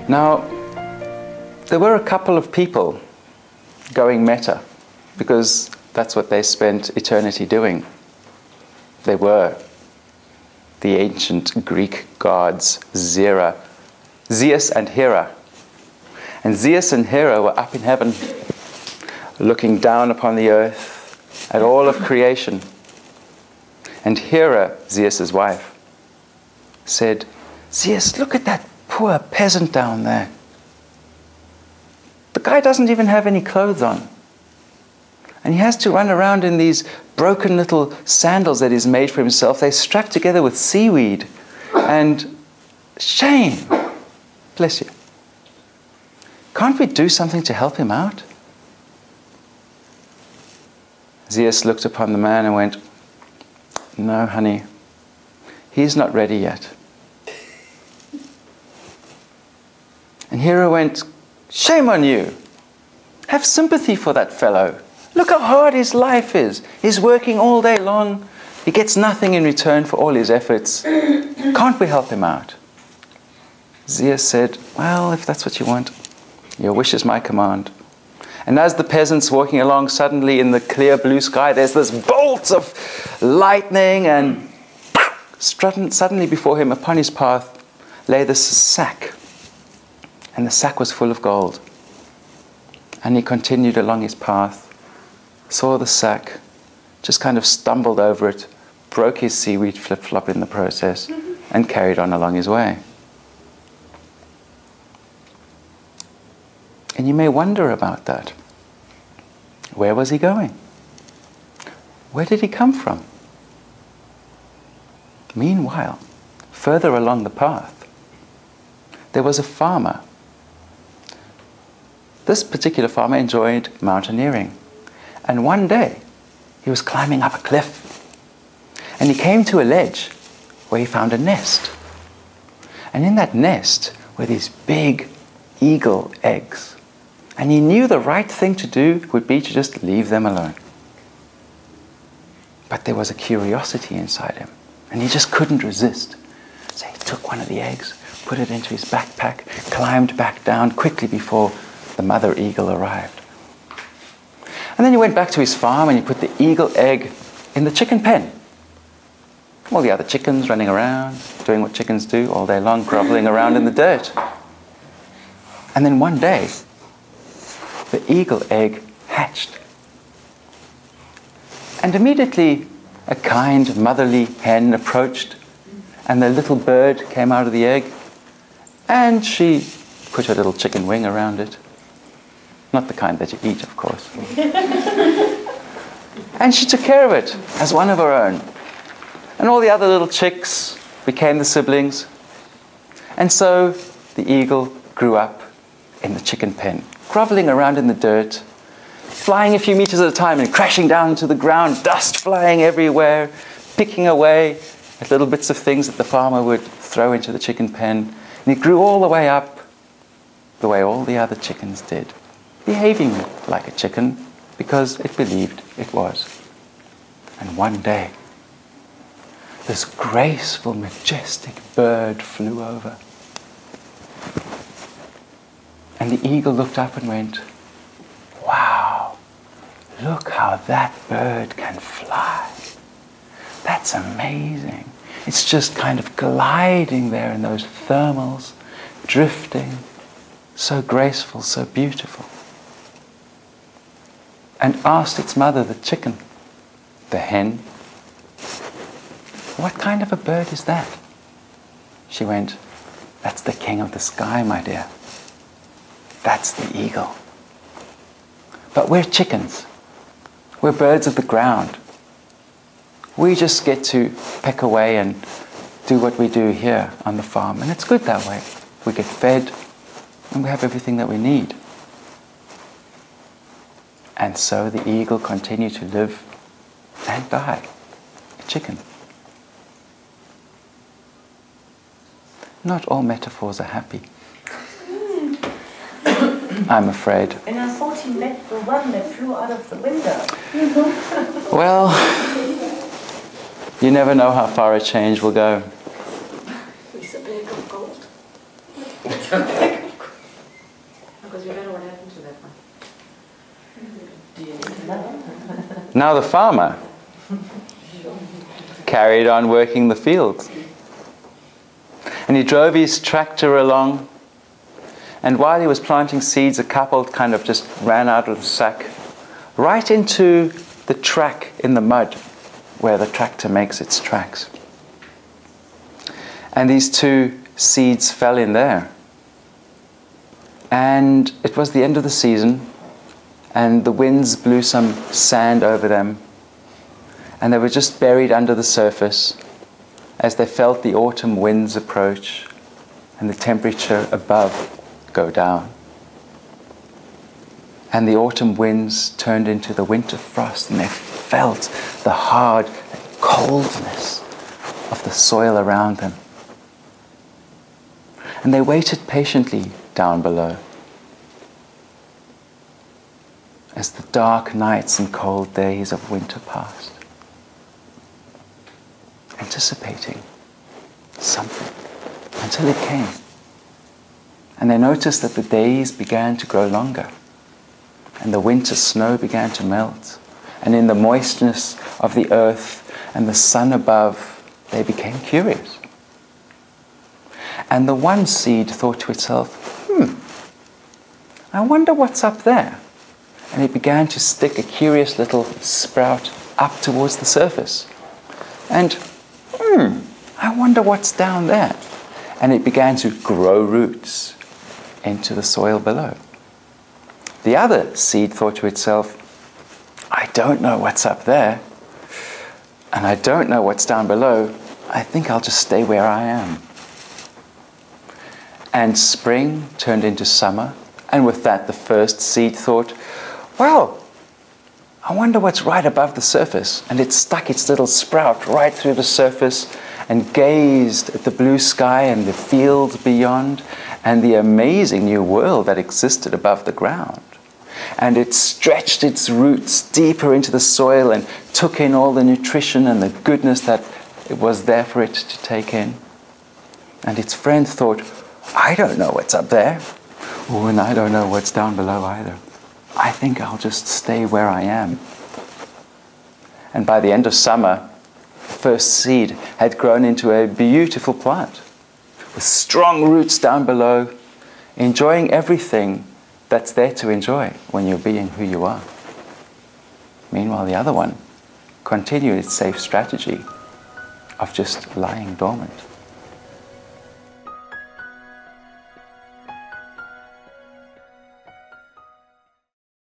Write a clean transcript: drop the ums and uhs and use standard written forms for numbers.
Now, there were a couple of people going meta, because that's what they spent eternity doing. They were the ancient Greek gods Zeus and Hera. And Zeus and Hera were up in heaven, looking down upon the earth at all of creation. And Hera, Zeus's wife, said, "Zeus, look at that poor peasant down there. The guy doesn't even have any clothes on. And he has to run around in these broken little sandals that he's made for himself. They're strapped together with seaweed. And shame. Bless you. Can't we do something to help him out?" Zeus looked upon the man and went, "No, honey, he's not ready yet." And Hera went, "Shame on you. Have sympathy for that fellow. Look how hard his life is. He's working all day long. He gets nothing in return for all his efforts. Can't we help him out?" Zeus said, "Well, if that's what you want, your wish is my command." And as the peasant's walking along, suddenly in the clear blue sky, there's this bolt of lightning, and suddenly before him, upon his path, lay this sack. And the sack was full of gold. And he continued along his path, saw the sack, just kind of stumbled over it, broke his seaweed flip-flop in the process, and carried on along his way. And you may wonder about that. Where was he going? Where did he come from? Meanwhile, further along the path, there was a farmer. This particular farmer enjoyed mountaineering. And one day, he was climbing up a cliff. And he came to a ledge where he found a nest. And in that nest were these big eagle eggs. And he knew the right thing to do would be to just leave them alone. But there was a curiosity inside him, and he just couldn't resist. So he took one of the eggs, put it into his backpack, climbed back down quickly before the mother eagle arrived. And then he went back to his farm and he put the eagle egg in the chicken pen. All the other chickens running around, doing what chickens do all day long, groveling around in the dirt. And then one day, the eagle egg hatched. And immediately, a kind, motherly hen approached, and the little bird came out of the egg, and she put her little chicken wing around it. Not the kind that you eat, of course. And she took care of it as one of her own. And all the other little chicks became the siblings. And so the eagle grew up in the chicken pen, groveling around in the dirt, flying a few meters at a time and crashing down to the ground, dust flying everywhere, picking away at little bits of things that the farmer would throw into the chicken pen. And it grew all the way up the way all the other chickens did, behaving like a chicken because it believed it was. And one day, this graceful, majestic bird flew over. And the eagle looked up and went, "Wow, look how that bird can fly. That's amazing. It's just kind of gliding there in those thermals, drifting, so graceful, so beautiful." And asked its mother, the chicken, the hen, "What kind of a bird is that?" She went, "That's the king of the sky, my dear. That's the eagle. But we're chickens. We're birds of the ground. We just get to peck away and do what we do here on the farm. And it's good that way. We get fed and we have everything that we need." And so the eagle continued to live and die a chicken. Not all metaphors are happy, I'm afraid. And I thought he met the one that flew out of the window. Well, you never know how far a change will go. He's a bag of gold. A bag of Now the farmer carried on working the fields. And he drove his tractor along. And while he was planting seeds, a couple kind of just ran out of the sack right into the track in the mud where the tractor makes its tracks. And these two seeds fell in there. And it was the end of the season, and the winds blew some sand over them, and they were just buried under the surface as they felt the autumn winds approach and the temperature above go down. And the autumn winds turned into the winter frost, and they felt the hard coldness of the soil around them. And they waited patiently down below as the dark nights and cold days of winter passed, anticipating something until it came. And they noticed that the days began to grow longer, and the winter snow began to melt, and in the moistness of the earth and the sun above, they became curious. And the one seed thought to itself, I wonder what's up there. And it began to stick a curious little sprout up towards the surface. And, I wonder what's down there. And it began to grow roots into the soil below. The other seed thought to itself, I don't know what's up there, and I don't know what's down below. I think I'll just stay where I am. And spring turned into summer, and with that the first seed thought, well, I wonder what's right above the surface. And it stuck its little sprout right through the surface and gazed at the blue sky and the fields beyond and the amazing new world that existed above the ground. And it stretched its roots deeper into the soil and took in all the nutrition and the goodness that it was there for it to take in. And its friend thought, I don't know what's up there. Oh, and I don't know what's down below either. I think I'll just stay where I am. And by the end of summer, the first seed had grown into a beautiful plant with strong roots down below, enjoying everything that's there to enjoy when you're being who you are. Meanwhile, the other one continued its safe strategy of just lying dormant.